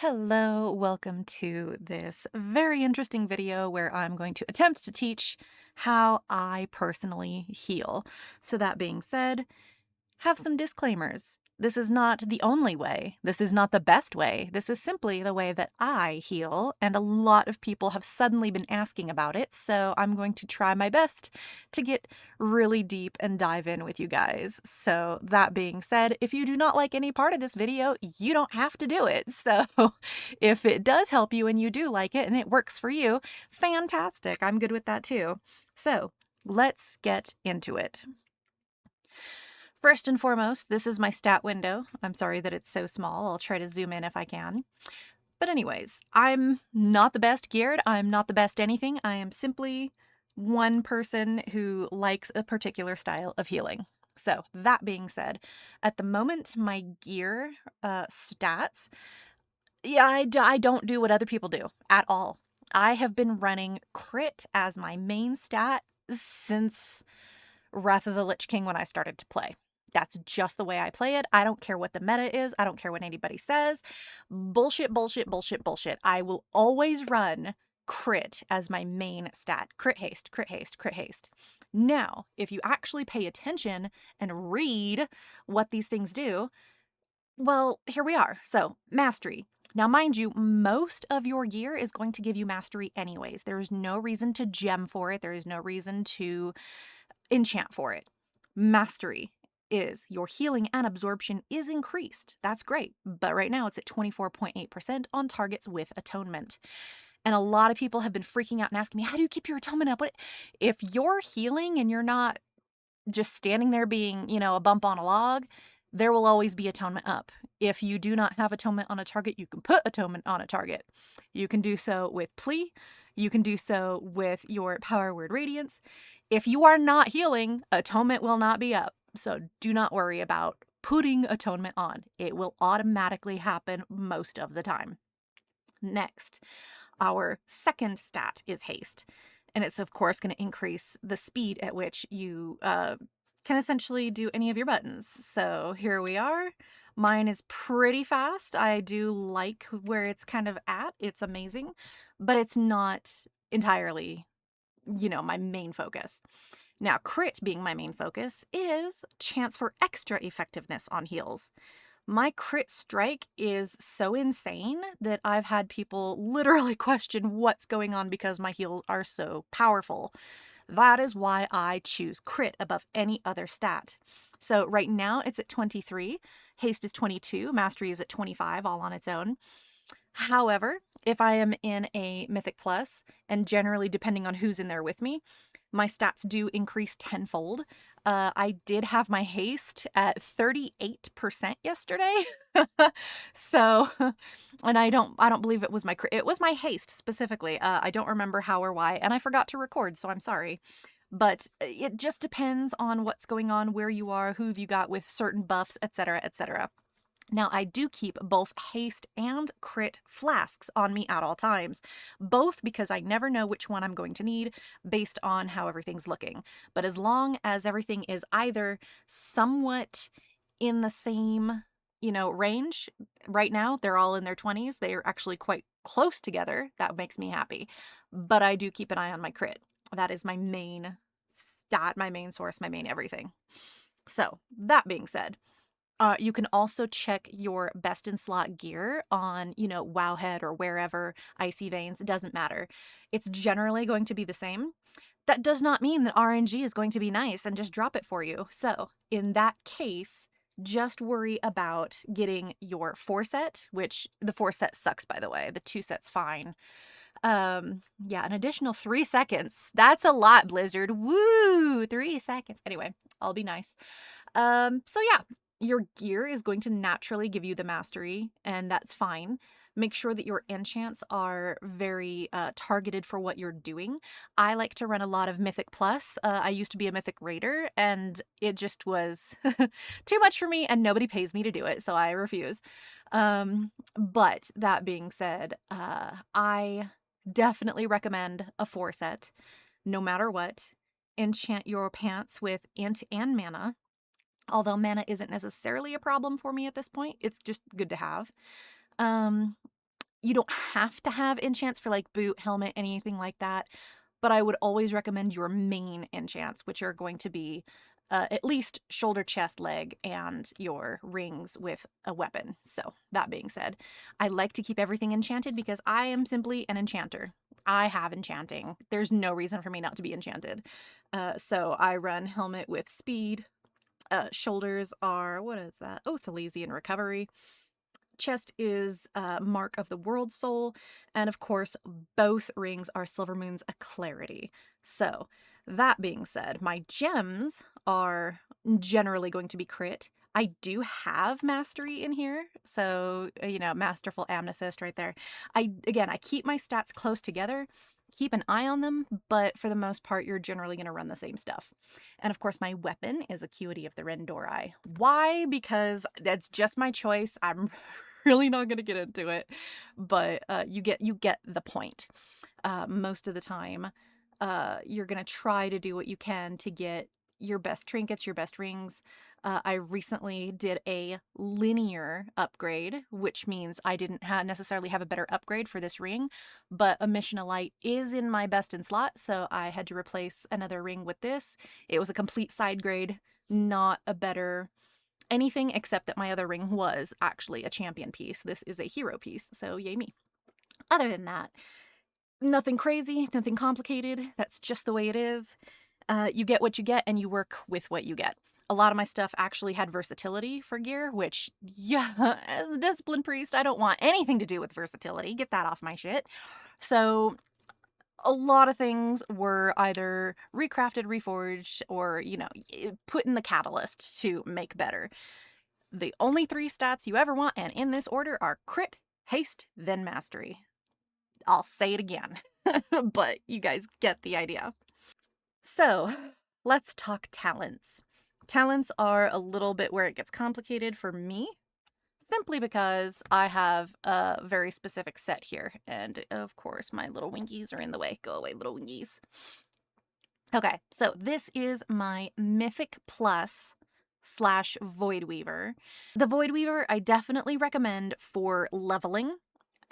Hello, welcome to this very interesting video where I'm going to attempt to teach how I personally heal. So that being said, have some disclaimers. This is not the only way. This is not the best way. This is simply the way that I heal, and a lot of people have suddenly been asking about it, so I'm going to try my best to get really deep and dive in with you guys. So that being said, if you do not like any part of this video, you don't have to do it. So if it does help you and you do like it and it works for you, fantastic. I'm good with that too. So let's get into it. First and foremost, this is my stat window. I'm sorry that it's so small. I'll try to zoom in if I can. But anyways, I'm not the best geared. I'm not the best anything. I am simply one person who likes a particular style of healing. So that being said, at the moment, my gear stats, yeah, I don't do what other people do at all. I have been running crit as my main stat since Wrath of the Lich King when I started to play. That's just the way I play it. I don't care what the meta is. I don't care what anybody says. Bullshit, bullshit, bullshit, bullshit. I will always run crit as my main stat. Crit haste, crit haste, crit haste. Now, if you actually pay attention and read what these things do, well, here we are. So, mastery. Now, mind you, most of your gear is going to give you mastery anyways. There is no reason to gem for it. There is no reason to enchant for it. Mastery is your healing and absorption is increased. That's great. But right now it's at 24.8% on targets with atonement. And a lot of people have been freaking out and asking me, how do you keep your atonement up? What if you're healing and you're not just standing there being, a bump on a log? There will always be atonement up. If you do not have atonement on a target, you can put atonement on a target. You can do so with plea. You can do so with your power word radiance. If you are not healing, atonement will not be up. So do not worry about putting atonement on. It will automatically happen most of the time. Next, our second stat is haste. And it's, of course, going to increase the speed at which you can essentially do any of your buttons. So here we are. Mine is pretty fast. I do like where it's kind of at. It's amazing, but it's not entirely, my main focus. Now, crit being my main focus is chance for extra effectiveness on heals. My crit strike is so insane that I've had people literally question what's going on because my heals are so powerful. That is why I choose crit above any other stat. So right now it's at 23, haste is 22, mastery is at 25 all on its own. However, if I am in a Mythic Plus, and generally depending on who's in there with me, my stats do increase tenfold. I did have my haste at 38% yesterday. So, and I don't believe it was it was my haste specifically. I don't remember how or why, and I forgot to record, so I'm sorry. But it just depends on what's going on, where you are, who have you got with certain buffs, etc., etc. Now, I do keep both haste and crit flasks on me at all times, both because I never know which one I'm going to need based on how everything's looking. But as long as everything is either somewhat in the same, range, right now they're all in their 20s. They are actually quite close together. That makes me happy. But I do keep an eye on my crit. That is my main stat, my main source, my main everything. So, that being said, you can also check your best in slot gear on, Wowhead or wherever, Icy Veins, it doesn't matter. It's generally going to be the same. That does not mean that RNG is going to be nice and just drop it for you. So in that case, just worry about getting your 4-set, which the 4-set sucks, by the way. The 2-set's fine. Yeah, an additional 3 seconds. That's a lot, Blizzard. Woo! 3 seconds. Anyway, I'll be nice. So yeah, your gear is going to naturally give you the mastery, and that's fine. Make sure that your enchants are very targeted for what you're doing. I like to run a lot of Mythic Plus. I used to be a Mythic Raider, and it just was too much for me, and nobody pays me to do it, so I refuse. But that being said, I definitely recommend a 4-set, no matter what. Enchant your pants with int and mana. Although mana isn't necessarily a problem for me at this point, it's just good to have. You don't have to have enchants for like boot, helmet, anything like that, but I would always recommend your main enchants, which are going to be at least shoulder, chest, leg, and your rings with a weapon. So that being said, I like to keep everything enchanted because I am simply an enchanter. I have enchanting. There's no reason for me not to be enchanted. So I run helmet with speed. Shoulders are, what is that? Oh, Elysian recovery. Chest is Mark of the World Soul, and of course, both rings are Silvermoon's a Clarity. So, that being said, my gems are generally going to be crit. I do have mastery in here, so masterful amethyst right there. I keep my stats close together, keep an eye on them, but for the most part, you're generally going to run the same stuff. And of course, my weapon is Acuity of the Rendori. Why? Because that's just my choice. I'm really not going to get into it, but you get the point. Most of the time, you're going to try to do what you can to get your best trinkets, your best rings. I recently did a linear upgrade, which means I didn't necessarily have a better upgrade for this ring, but a Mission of Light is in my best in slot, so I had to replace another ring with this. It was a complete side grade, not a better anything except that my other ring was actually a champion piece. This is a hero piece, so yay me. Other than that, nothing crazy, nothing complicated. That's just the way it is. You get what you get and you work with what you get. A lot of my stuff actually had versatility for gear, which, yeah, as a discipline priest, I don't want anything to do with versatility. Get that off my shit. So a lot of things were either recrafted, reforged, or, put in the catalyst to make better. The only 3 stats you ever want, and in this order, are crit, haste, then mastery. I'll say it again, but you guys get the idea. So, let's talk talents. Talents are a little bit where it gets complicated for me, simply because I have a very specific set here. And of course, my little winkies are in the way. Go away, little winkies. Okay, so this is my Mythic Plus / Void Weaver. The Void Weaver I definitely recommend for leveling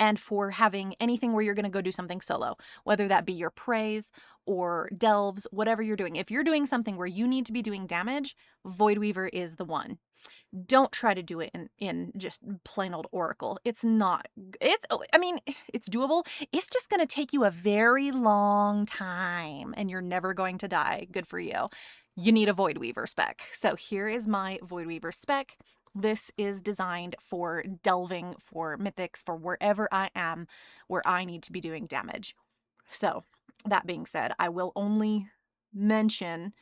and for having anything where you're going to go do something solo, whether that be your praise or delves, whatever you're doing. If you're doing something where you need to be doing damage, Void Weaver is the one. Don't try to do it in just plain old Oracle. It's not, it's doable. It's just going to take you a very long time and you're never going to die. Good for you. You need a Void Weaver spec. So here is my Void Weaver spec. This is designed for delving, for mythics, for wherever I am, where I need to be doing damage. So that being said, I will only mention,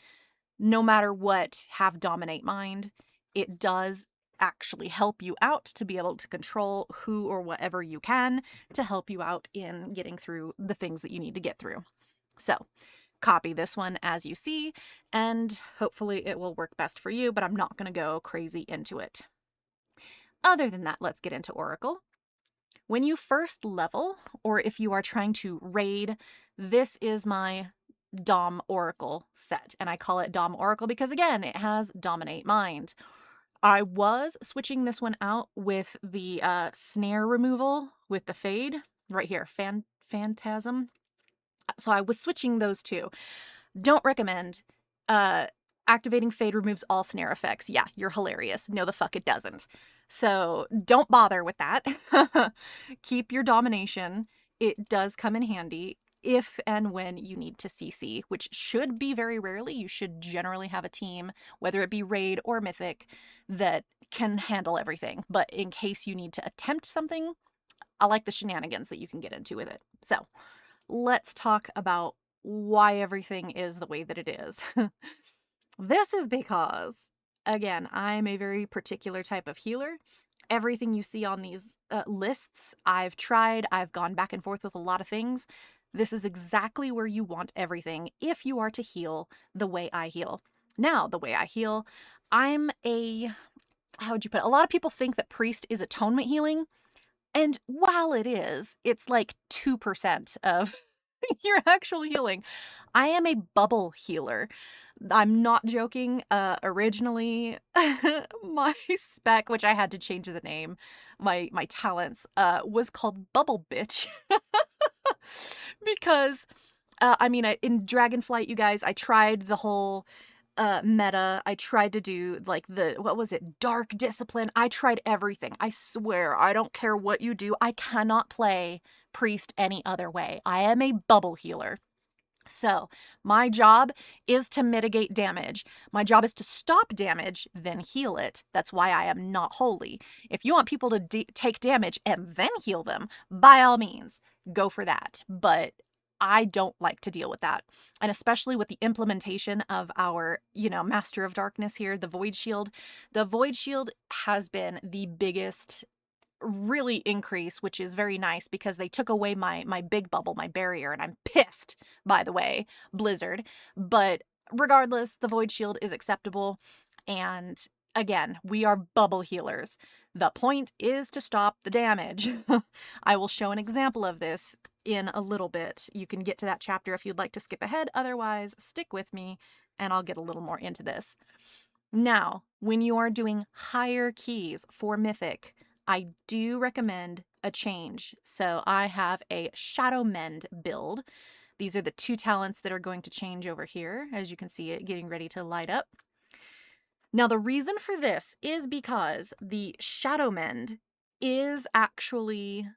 no matter what, have Dominate Mind. It does actually help you out to be able to control who or whatever you can to help you out in getting through the things that you need to get through. So copy this one as you see, and hopefully it will work best for you, but I'm not going to go crazy into it. Other than that, let's get into Oracle. When you first level, or if you are trying to raid, this is my Dom Oracle set, and I call it Dom Oracle because, again, it has Dominate Mind. I was switching this one out with the snare removal with the fade right here, Phantasm. So I was switching those two. Don't recommend. Activating fade removes all snare effects. Yeah, you're hilarious. No, the fuck it doesn't. So don't bother with that. Keep your domination. It does come in handy if and when you need to CC, which should be very rarely. You should generally have a team, whether it be raid or mythic, that can handle everything. But in case you need to attempt something, I like the shenanigans that you can get into with it. So let's talk about why everything is the way that it is. This is because, again, I'm a very particular type of healer. Everything you see on these lists, I've tried. I've gone back and forth with a lot of things. This is exactly where you want everything if you are to heal the way I heal. Now, the way I heal, I'm a, how would you put it? A lot of people think that priest is atonement healing. And while it is, it's like 2% of your actual healing. I am a bubble healer. I'm not joking. Originally, my spec, which I had to change the name, my talents, was called Bubble Bitch. Because, I mean, in Dragonflight, you guys, I tried the whole meta. I tried to do like what was it, dark discipline. I tried everything. I swear, I don't care what you do. I cannot play priest any other way. I am a bubble healer. So my job is to mitigate damage. My job is to stop damage, then heal it. That's why I am not holy. If you want people to take damage and then heal them, by all means, go for that. But I don't like to deal with that. And especially with the implementation of our, Master of Darkness here, the Void Shield. The Void Shield has been the biggest really increase, which is very nice because they took away my big bubble, my barrier, and I'm pissed, by the way, Blizzard. But regardless, the Void Shield is acceptable. And again, we are bubble healers. The point is to stop the damage. I will show an example of this in a little bit. You can get to that chapter if you'd like to skip ahead. Otherwise, stick with me and I'll get a little more into this. Now, when you are doing higher keys for Mythic, I do recommend a change. So I have a Shadow Mend build. These are the 2 talents that are going to change over here, as you can see it getting ready to light up. Now, the reason for this is because the Shadow Mend is actually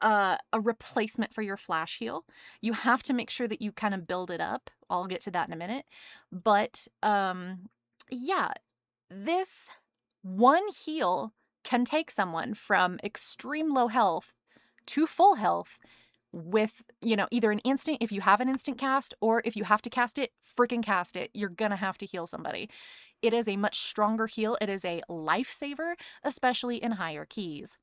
a replacement for your flash heal. You have to make sure that you kind of build it up. I'll get to that in a minute. But yeah, this one heal can take someone from extreme low health to full health with, either an instant, if you have an instant cast, or if you have to cast it, freaking cast it. You're gonna have to heal somebody. It is a much stronger heal. It is a lifesaver, especially in higher keys.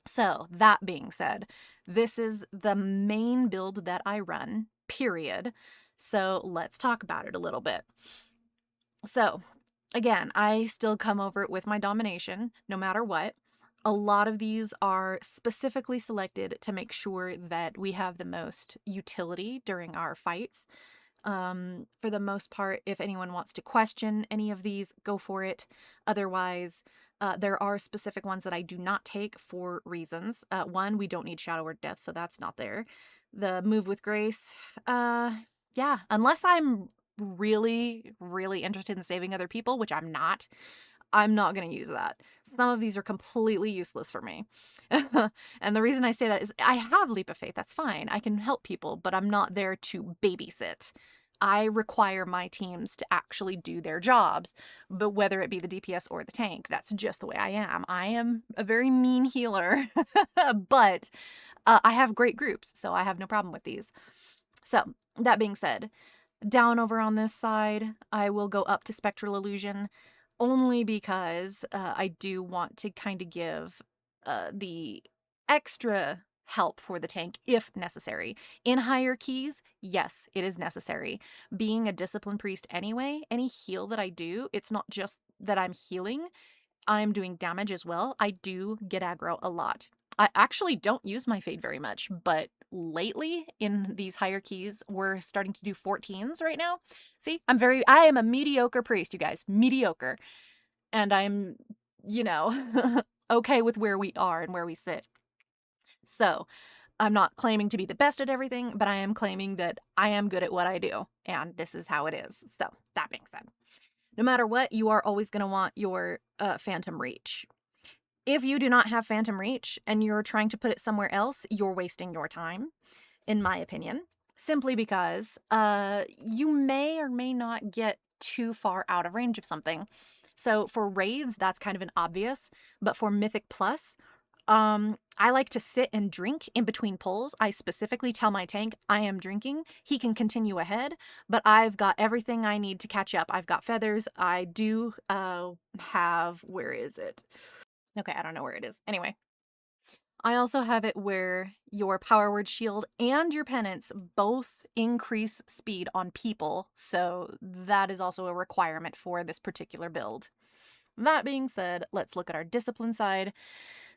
So that being said, this is the main build that I run, period. So let's talk about it a little bit. So again, I still come over it with my domination, no matter what. A lot of these are specifically selected to make sure that we have the most utility during our fights. For the most part, if anyone wants to question any of these, go for it. Otherwise, there are specific ones that I do not take for reasons. One, we don't need Shadow or Death, so that's not there. The Move with Grace, yeah, unless I'm really, really interested in saving other people, which I'm not going to use that. Some of these are completely useless for me. And the reason I say that is I have Leap of Faith. That's fine. I can help people, but I'm not there to babysit. I require my teams to actually do their jobs, but whether it be the DPS or the tank, that's just the way I am. I am a very mean healer, but I have great groups, so I have no problem with these. So that being said, down over on this side, I will go up to Spectral Illusion only because I do want to kind of give the extra help for the tank if necessary. In higher keys, yes, it is necessary. Being a Discipline Priest anyway, any heal that I do, it's not just that I'm healing, I'm doing damage as well. I do get aggro a lot. I actually don't use my Fade very much, but lately in these higher keys, we're starting to do 14s right now. See, I am a mediocre priest, you guys, mediocre. And I'm, okay with where we are and where we sit. So I'm not claiming to be the best at everything, but I am claiming that I am good at what I do. And this is how it is. So that being said, no matter what, you are always going to want your Phantom Reach. If you do not have Phantom Reach and you're trying to put it somewhere else, you're wasting your time, in my opinion, simply because you may or may not get too far out of range of something. So for raids, that's kind of an obvious, but for Mythic Plus, I like to sit and drink in between pulls. I specifically tell my tank I am drinking. He can continue ahead, but I've got everything I need to catch up. I've got feathers. I do have, where is it? Okay, I don't know where it is. Anyway, I also have it where your Power Word Shield and your Penance both increase speed on people, so that is also a requirement for this particular build. That being said, let's look at our discipline side.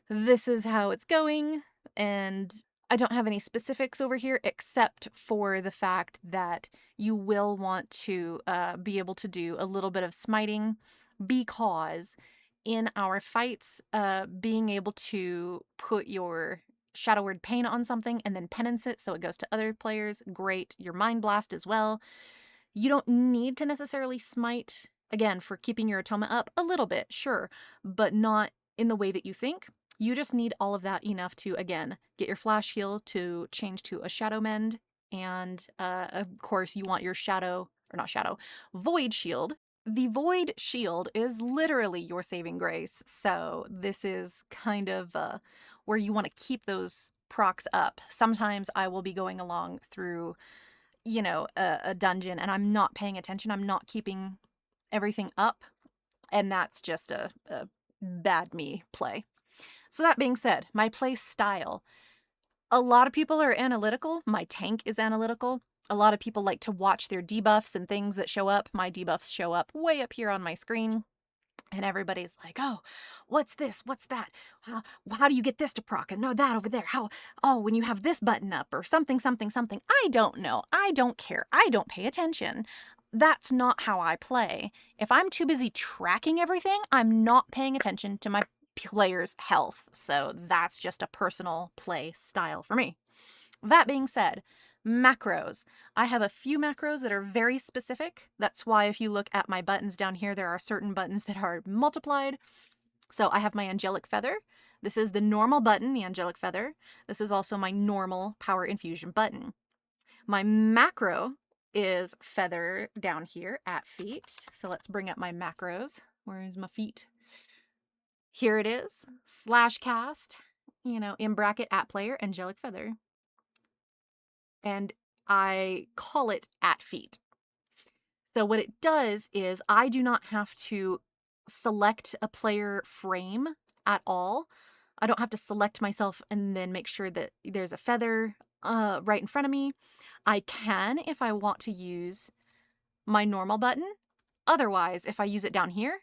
This is how it's going, and I don't have any specifics over here except for the fact that you will want to be able to do a little bit of smiting, because in our fights, being able to put your Shadow Word Pain on something and then penance it so it goes to other players, great. Your Mind Blast as well. You don't need to necessarily smite, again, for keeping your Atoma up a little bit, sure, but not in the way that you think. You just need all of that enough to, again, get your Flash Heal to change to a Shadow Mend, and of course you want your Void Shield. The Void Shield is literally your saving grace, so this is kind of where you want to keep those procs up. Sometimes I will be going along through, you know, a dungeon and I'm not paying attention, I'm not keeping everything up, and that's just a bad me play. So that being said, my play style. A lot of people are analytical. My tank is analytical. A lot of people like to watch their debuffs and things that show up. My debuffs show up way up here on my screen. And everybody's like, oh, what's this? What's that? How do you get this to proc? And no, that over there. How? Oh, when you have this button up or something, something, something. I don't know. I don't care. I don't pay attention. That's not how I play. If I'm too busy tracking everything, I'm not paying attention to my player's health. So that's just a personal play style for me. That being said, macros. I have a few macros that are very specific. That's why if you look at my buttons down here, there are certain buttons that are multiplied. So I have my Angelic Feather. This is the normal button, the Angelic Feather. This is also my normal Power Infusion button. My macro is Feather down here at feet. So let's bring up my macros. Where is my feet? Here it is, /cast, you know, in bracket at player, Angelic Feather. And I call it at feet. So what it does is I do not have to select a player frame at all. I don't have to select myself and then make sure that there's a feather right in front of me. I can if I want to use my normal button. Otherwise, if I use it down here,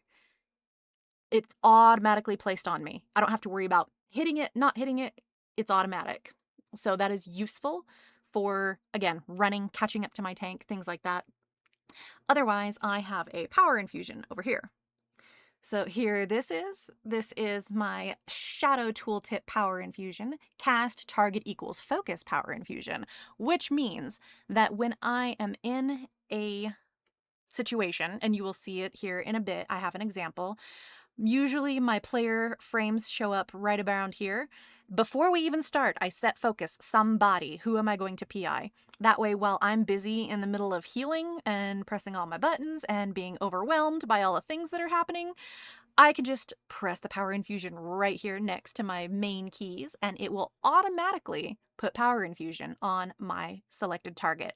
it's automatically placed on me. I don't have to worry about hitting it, not hitting it. It's automatic. So that is useful for, again, running, catching up to my tank, things like that. Otherwise, I have a Power Infusion over here. So here this is my Shadow Tooltip Power Infusion, cast target equals focus Power Infusion, which means that when I am in a situation, and you will see it here in a bit, I have an example. Usually my player frames show up right around here. Before we even start, I set focus, somebody. Who am I going to PI? That way, while I'm busy in the middle of healing and pressing all my buttons and being overwhelmed by all the things that are happening, I can just press the Power Infusion right here next to my main keys, and it will automatically put Power Infusion on my selected target.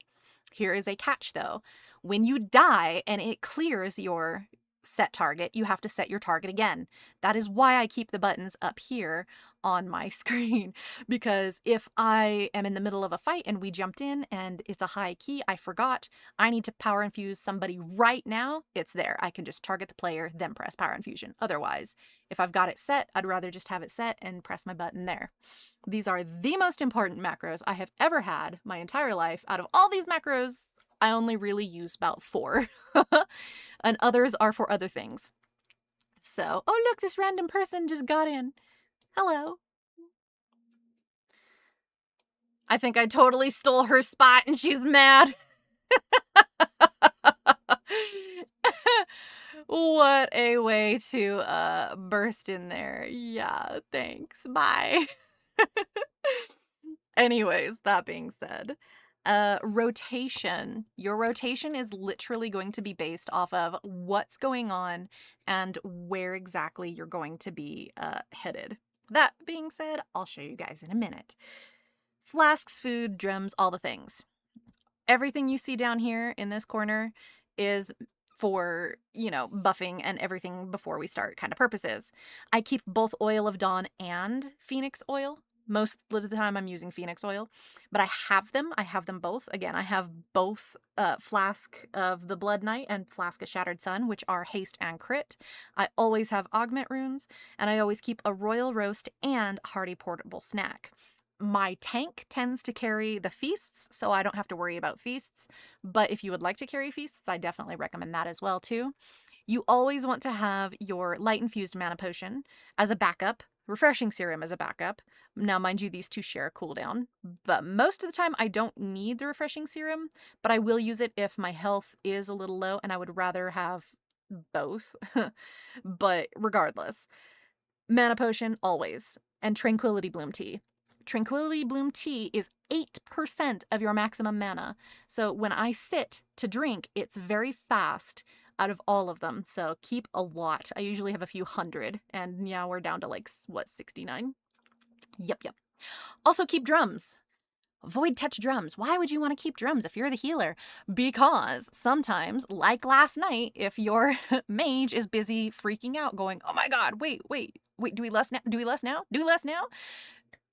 Here is a catch, though. When you die and it clears your set target, you have to set your target again. That is why I keep the buttons up here on my screen, because if I am in the middle of a fight and we jumped in and it's a high key, I forgot, I need to Power Infuse somebody right now, it's there. I can just target the player, then press Power Infusion. Otherwise, if I've got it set, I'd rather just have it set and press my button there. These are the most important macros I have ever had my entire life. Out of all these macros, I only really use about 4. And others are for other things. So, oh look, this random person just got in. Hello. I think I totally stole her spot and she's mad. What a way to burst in there. Yeah, thanks. Bye. Anyways, that being said, rotation. Your rotation is literally going to be based off of what's going on and where exactly you're going to be headed. That being said, I'll show you guys in a minute. Flasks, food, drums, all the things. Everything you see down here in this corner is for, you know, buffing and everything before we start kind of purposes. I keep both Oil of Dawn and Phoenix Oil. Most of the time I'm using Phoenix Oil, but I have them both. Again, I have both Flask of the Blood Knight and Flask of Shattered Sun, which are haste and crit. I always have augment runes, and I always keep a Royal Roast and Hearty Portable Snack. My tank tends to carry the feasts, so I don't have to worry about feasts. But if you would like to carry feasts, I definitely recommend that as well too. You always want to have your light infused mana potion as a backup, refreshing serum as a backup. Now, mind you, these two share a cooldown, but most of the time I don't need the refreshing serum, but I will use it if my health is a little low and I would rather have both. But regardless, mana potion always, and tranquility bloom tea. Tranquility bloom tea is 8% of your maximum mana. So when I sit to drink, it's very fast out of all of them. So keep a lot. I usually have a few hundred, and yeah, we're down to like, what, 69? Yep. Also keep drums. Void touch drums. Why would you want to keep drums if you're the healer? Because sometimes, like last night, if your mage is busy freaking out going, oh my god, wait, do we less now? Do we less now? Do we less now?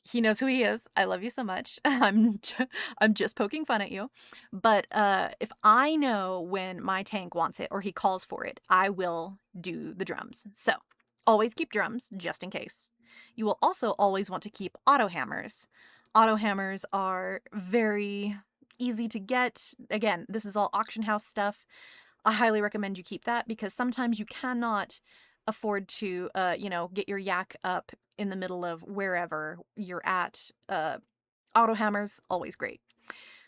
He knows who he is. I love you so much. I'm just poking fun at you. But if I know when my tank wants it or he calls for it, I will do the drums. So always keep drums just in case. You will also always want to keep auto hammers. Auto hammers are very easy to get. Again, this is all auction house stuff. I highly recommend you keep that because sometimes you cannot afford to, get your yak up in the middle of wherever you're at. Auto hammers, always great.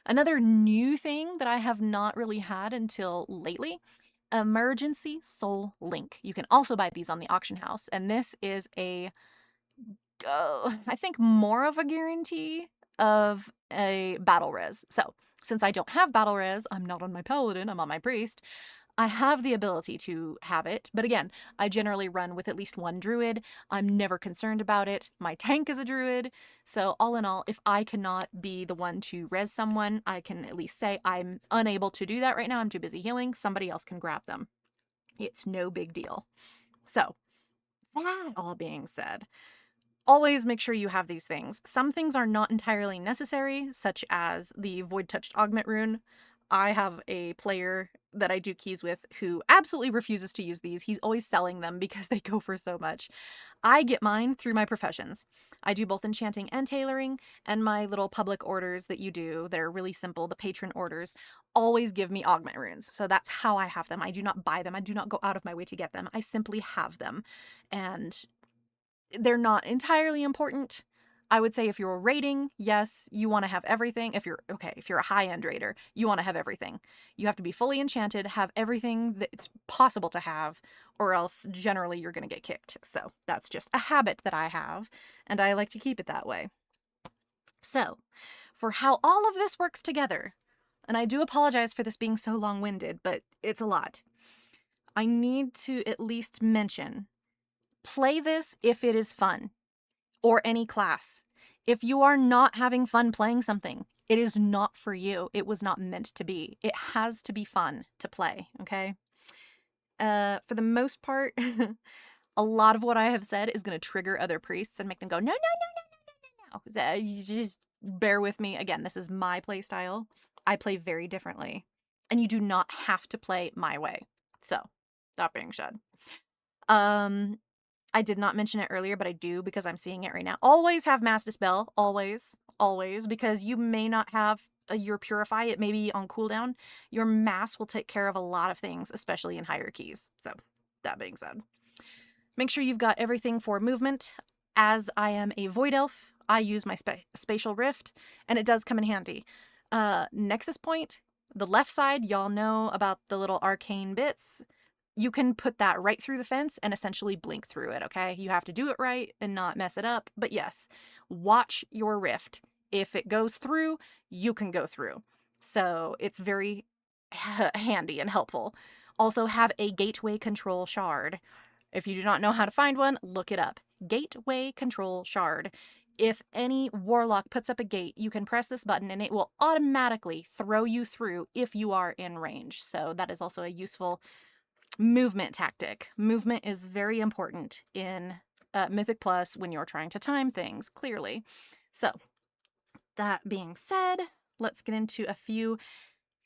Another new thing that I have not really had until lately, emergency soul link. You can also buy these on the auction house, and this is I think more of a guarantee of a battle res. So since I don't have battle res, I'm not on my paladin, I'm on my priest, I have the ability to have it, but again, I generally run with at least one druid. I'm never concerned about it. My tank is a druid, so all in all, if I cannot be the one to res someone, I can at least say I'm unable to do that right now, I'm too busy healing, somebody else can grab them. It's no big deal. So, that all being said, always make sure you have these things. Some things are not entirely necessary, such as the Void Touched Augment rune. I have a player that I do keys with who absolutely refuses to use these. He's always selling them because they go for so much. I get mine through my professions. I do both enchanting and tailoring, and my little public orders that you do that are really simple, the patron orders, always give me augment runes. So that's how I have them. I do not buy them. I do not go out of my way to get them. I simply have them. And they're not entirely important. I would say if you're raiding, yes, you want to have everything. If you're a high-end raider, you want to have everything. You have to be fully enchanted, have everything that it's possible to have, or else generally you're going to get kicked. So that's just a habit that I have, and I like to keep it that way. So, for how all of this works together, and I do apologize for this being so long-winded, but it's a lot. I need to at least mention, play this if it is fun, or any class. If you are not having fun playing something, it is not for you. It was not meant to be. It has to be fun to play, okay? For the most part, a lot of what I have said is going to trigger other priests and make them go, no, no, no, no, no, no, no. You just bear with me. Again, this is my play style. I play very differently, and you do not have to play my way. So, that being said. I did not mention it earlier, but I do because I'm seeing it right now. Always have Mass Dispel. Always. Always. Because you may not have your Purify. It may be on cooldown. Your Mass will take care of a lot of things, especially in hierarchies. So, that being said. Make sure you've got everything for movement. As I am a Void Elf, I use my Spatial Rift, and it does come in handy. Nexus Point, the left side, y'all know about the little arcane bits. You can put that right through the fence and essentially blink through it, okay? You have to do it right and not mess it up. But yes, watch your rift. If it goes through, you can go through. So it's very handy and helpful. Also have a gateway control shard. If you do not know how to find one, look it up. Gateway control shard. If any warlock puts up a gate, you can press this button and it will automatically throw you through if you are in range. So that is also a useful movement tactic. Movement is very important in Mythic Plus when you're trying to time things, clearly. So, that being said, let's get into a few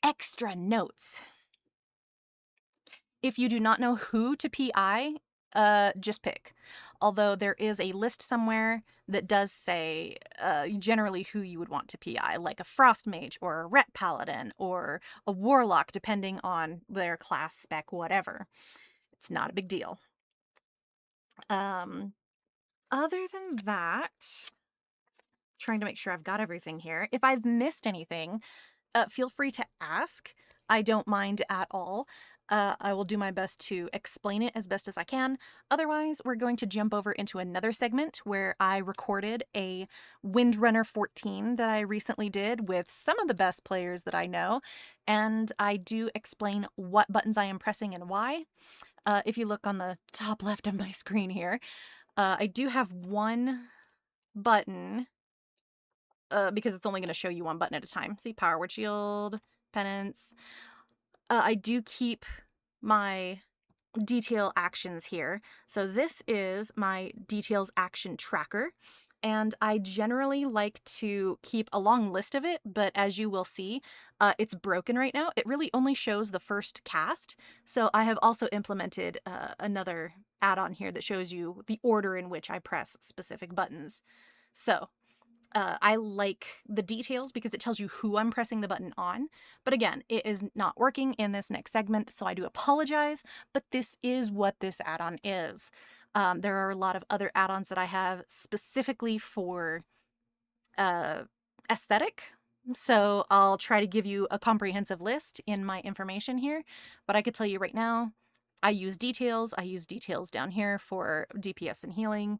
extra notes. If you do not know who to PI just pick. Although there is a list somewhere that does say generally who you would want to PI, like a Frost Mage or a Ret Paladin or a Warlock, depending on their class spec, whatever. It's not a big deal. Other than that, trying to make sure I've got everything here. If I've missed anything, feel free to ask. I don't mind at all. I will do my best to explain it as best as I can. Otherwise, we're going to jump over into another segment where I recorded a Windrunner 14 that I recently did with some of the best players that I know, and I do explain what buttons I am pressing and why. If you look on the top left of my screen here, I do have one button because it's only going to show you one button at a time. See, Power Word Shield, Penance. I do keep my detail actions here. So this is my details action tracker. And I generally like to keep a long list of it, but as you will see, it's broken right now. It really only shows the first cast. So I have also implemented another add-on here that shows you the order in which I press specific buttons. So I like the details because it tells you who I'm pressing the button on. But again, it is not working in this next segment, so I do apologize, but this is what this add-on is. There are a lot of other add-ons that I have specifically for aesthetic, so I'll try to give you a comprehensive list in my information here, but I could tell you right now, I use details. I use details down here for DPS and healing.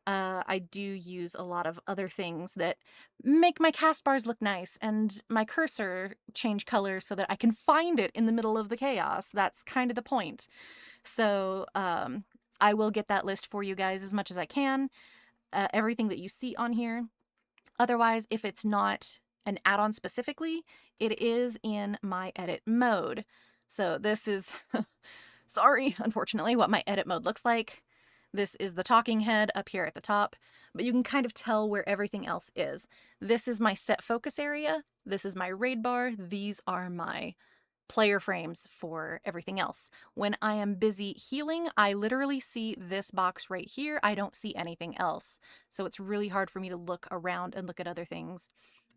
I do use a lot of other things that make my cast bars look nice and my cursor change color so that I can find it in the middle of the chaos. That's kind of the point. So I will get that list for you guys as much as I can. Everything that you see on here. Otherwise, if it's not an add-on specifically, it is in my edit mode. So this is, sorry, unfortunately, what my edit mode looks like. This is the talking head up here at the top, but you can kind of tell where everything else is. This is my set focus area. This is my raid bar. These are my player frames for everything else. When I am busy healing, I literally see this box right here. I don't see anything else. So it's really hard for me to look around and look at other things.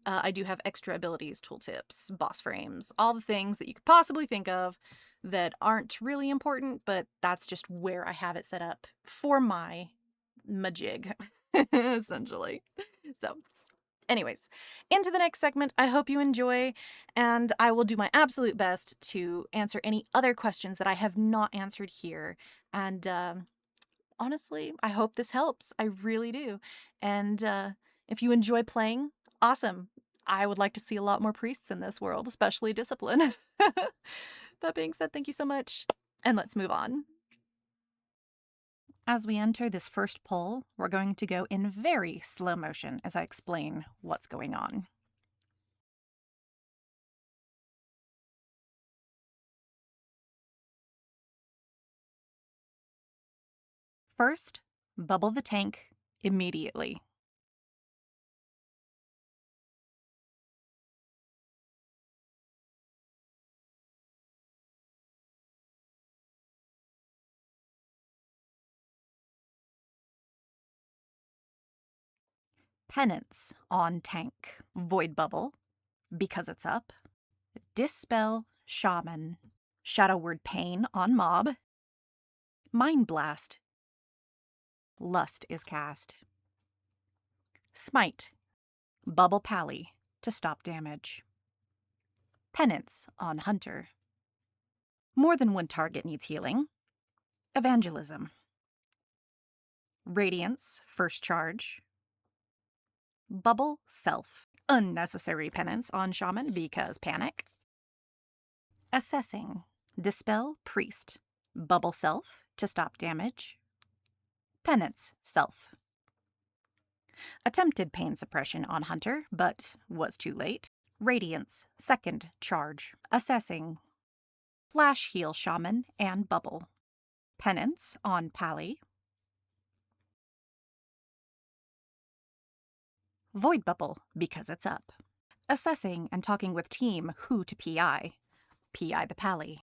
I do have extra abilities, tooltips, boss frames, all the things that you could possibly think of that aren't really important, but that's just where I have it set up for my majig, essentially. So anyways, into the next segment. I hope you enjoy, and I will do my absolute best to answer any other questions that I have not answered here. And honestly, I hope this helps. I really do. And if you enjoy playing, awesome. I would like to see a lot more priests in this world, especially Discipline. That being said, thank you so much, and let's move on. As we enter this first poll, we're going to go in very slow motion as I explain what's going on. First, bubble the tank immediately. Penance on tank. Void bubble, because it's up. Dispel shaman. Shadow word pain on mob. Mind blast. Lust is cast. Smite. Bubble pally to stop damage. Penance on hunter. More than one target needs healing. Evangelism. Radiance, first charge. Bubble self. Unnecessary penance on shaman because panic. Assessing. Dispel priest. Bubble self to stop damage. Penance self. Attempted pain suppression on hunter, but was too late. Radiance, second charge. Assessing. Flash heal shaman and bubble. Penance on pally. Void bubble because it's up. Assessing and talking with team who to PI. PI the pally.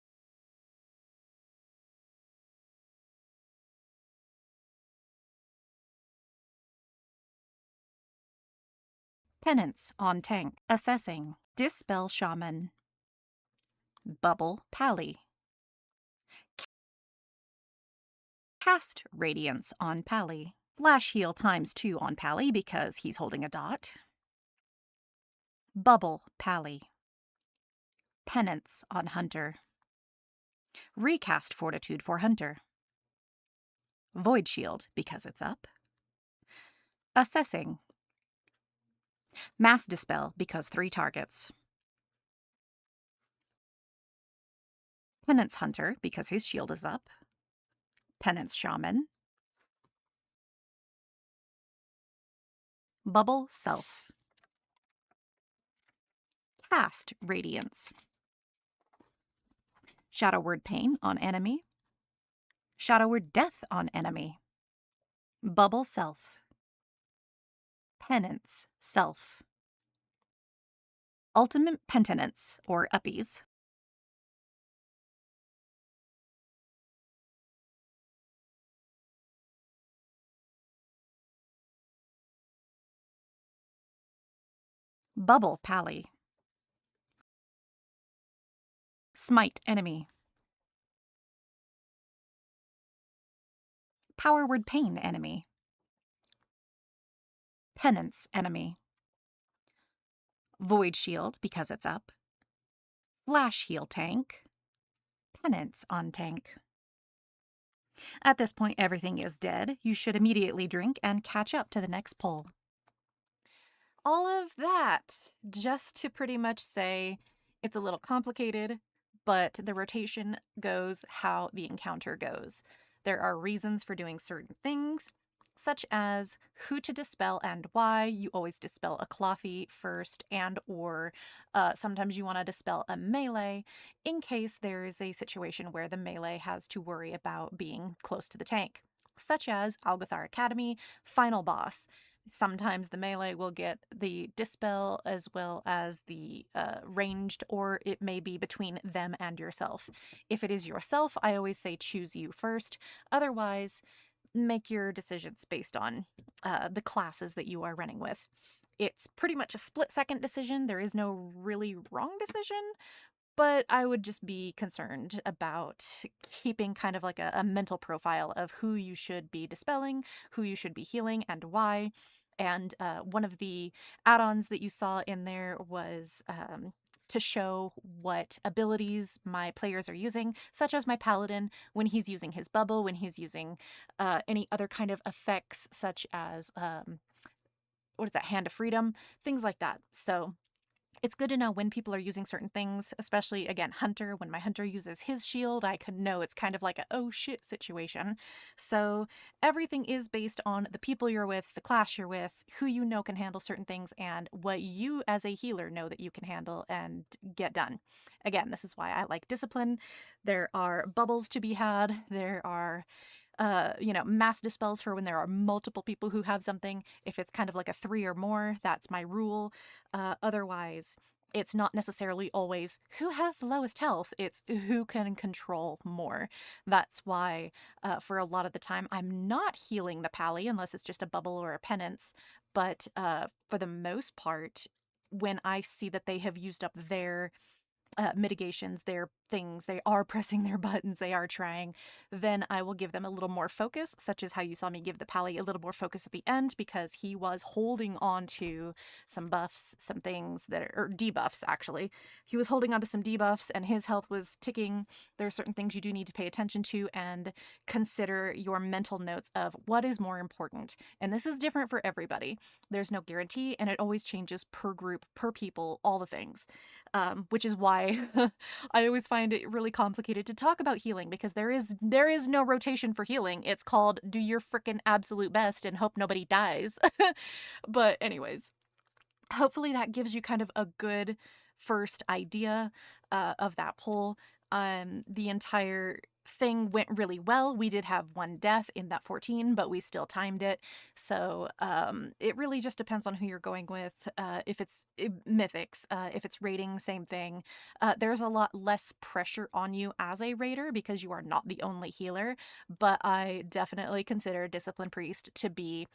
Penance on tank. Assessing. Dispel shaman. Bubble pally. Cast radiance on pally. Flash heal ×2 on pally because he's holding a dot. Bubble pally. Penance on hunter. Recast fortitude for hunter. Void shield because it's up. Assessing. Mass dispel because 3 targets. Penance hunter because his shield is up. Penance shaman. Bubble self. Cast radiance. Shadow word pain on enemy. Shadow word death on enemy. Bubble self. Penance self. Ultimate penitence or uppies. Bubble pally. Smite enemy. Power word pain enemy. Penance enemy. Void shield because it's up. Flash heal tank. Penance on tank. At this point, everything is dead. You should immediately drink and catch up to the next pull. All of that just to pretty much say it's a little complicated, but the rotation goes how the encounter goes. There are reasons for doing certain things, such as who to dispel and why. You always dispel a clothy first, and or sometimes you want to dispel a melee in case there is a situation where the melee has to worry about being close to the tank, such as Algathar Academy, final boss. Sometimes the melee will get the dispel as well as the ranged, or it may be between them and yourself. If it is yourself, I always say choose you first. Otherwise, make your decisions based on the classes that you are running with. It's pretty much a split-second decision. There is no really wrong decision, but I would just be concerned about keeping kind of like a mental profile of who you should be dispelling, who you should be healing, and why. And one of the add-ons that you saw in there was to show what abilities my players are using, such as my paladin, when he's using his bubble, when he's using any other kind of effects, such as, what is that, Hand of Freedom, things like that. So it's good to know when people are using certain things, especially, again, Hunter. When my Hunter uses his shield, I can know it's kind of like a oh shit situation. So everything is based on the people you're with, the class you're with, who you know can handle certain things, and what you as a healer know that you can handle and get done. Again, this is why I like discipline. There are bubbles to be had. There are mass dispels for when there are multiple people who have something. If it's kind of like a 3 or more, that's my rule. Otherwise, it's not necessarily always who has the lowest health, it's who can control more. That's why for a lot of the time I'm not healing the pally unless it's just a bubble or a penance. But for the most part, when I see that they have used up their mitigations, their things, they are pressing their buttons, they are trying, then I will give them a little more focus, such as how you saw me give the pally a little more focus at the end, because he was holding on to some buffs, some things that are, or debuffs actually. He was holding on to some debuffs and his health was ticking. There are certain things you do need to pay attention to and consider your mental notes of what is more important. And this is different for everybody. There's no guarantee, and it always changes per group, per people, all the things. Which is why I always find it really complicated to talk about healing, because there is no rotation for healing. It's called do your frickin' absolute best and hope nobody dies. But anyways, hopefully that gives you kind of a good first idea of that poll. The entire thing went really well. We did have one death in that 14, but we still timed it. So it really just depends on who you're going with. If it's mythics, if it's raiding, same thing. There's a lot less pressure on you as a raider because you are not the only healer, but I definitely consider Discipline Priest to be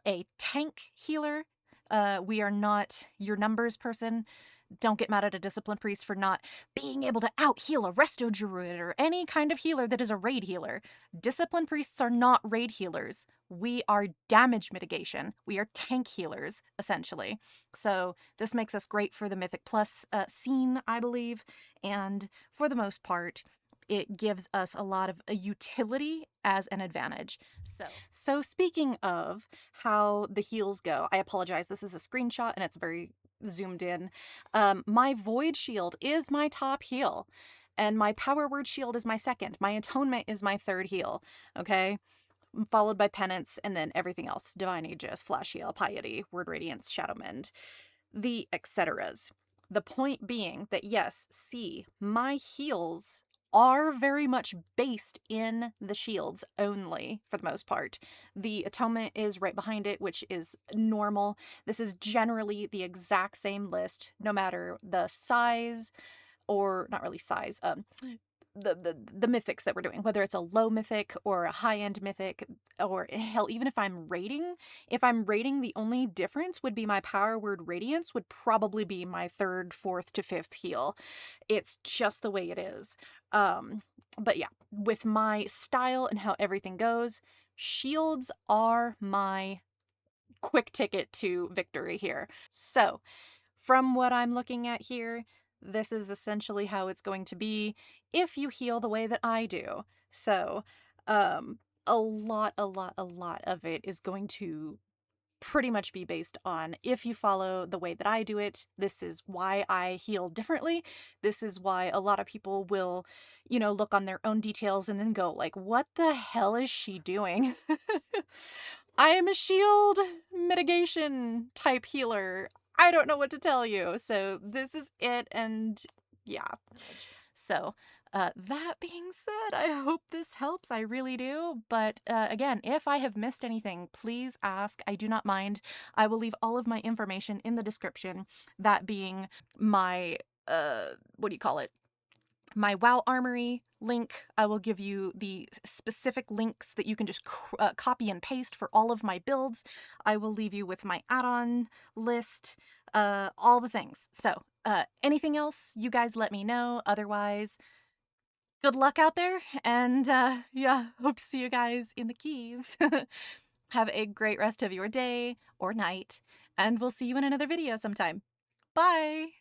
a tank healer We are not your numbers person. Don't get mad at a discipline priest for not being able to out-heal a resto druid or any kind of healer that is a raid healer. Discipline priests are not raid healers. We are damage mitigation. We are tank healers, essentially. So this makes us great for the Mythic Plus scene, I believe, and for the most part, it gives us a lot of utility as an advantage. So speaking of how the heals go, I apologize, this is a screenshot and it's very zoomed in. My Void Shield is my top heal, and my Power Word Shield is my second. My Atonement is my third heal, okay? Followed by Penance, and then everything else. Divine Aegis, Flash Heal, Piety, Word Radiance, Shadow Mend, the etceteras. The point being that yes, see, my heals are very much based in the shields only, for the most part. The Atonement is right behind it, which is normal. This is generally the exact same list, no matter the size, or not really size, the mythics that we're doing, whether it's a low mythic or a high-end mythic, or hell, even if I'm raiding, the only difference would be my Power Word Radiance would probably be my third, fourth to fifth heal. It's just the way it is. But yeah, with my style and how everything goes, shields are my quick ticket to victory here. So, from what I'm looking at here, this is essentially how it's going to be if you heal the way that I do. So, a lot of it is going to pretty much be based on if you follow the way that I do it. This is why I heal differently. This is why a lot of people will, look on their own details and then go like, what the hell is she doing? I am a shield mitigation type healer. I don't know what to tell you. So this is it, and yeah. So that being said, I hope this helps. I really do. But again, if I have missed anything, please ask. I do not mind. I will leave all of my information in the description. That being my, my WoW Armory link. I will give you the specific links that you can just copy and paste for all of my builds. I will leave you with my add-on list, all the things. So anything else, you guys let me know. Otherwise, good luck out there, and yeah, hope to see you guys in the keys. Have a great rest of your day or night, and we'll see you in another video sometime. Bye!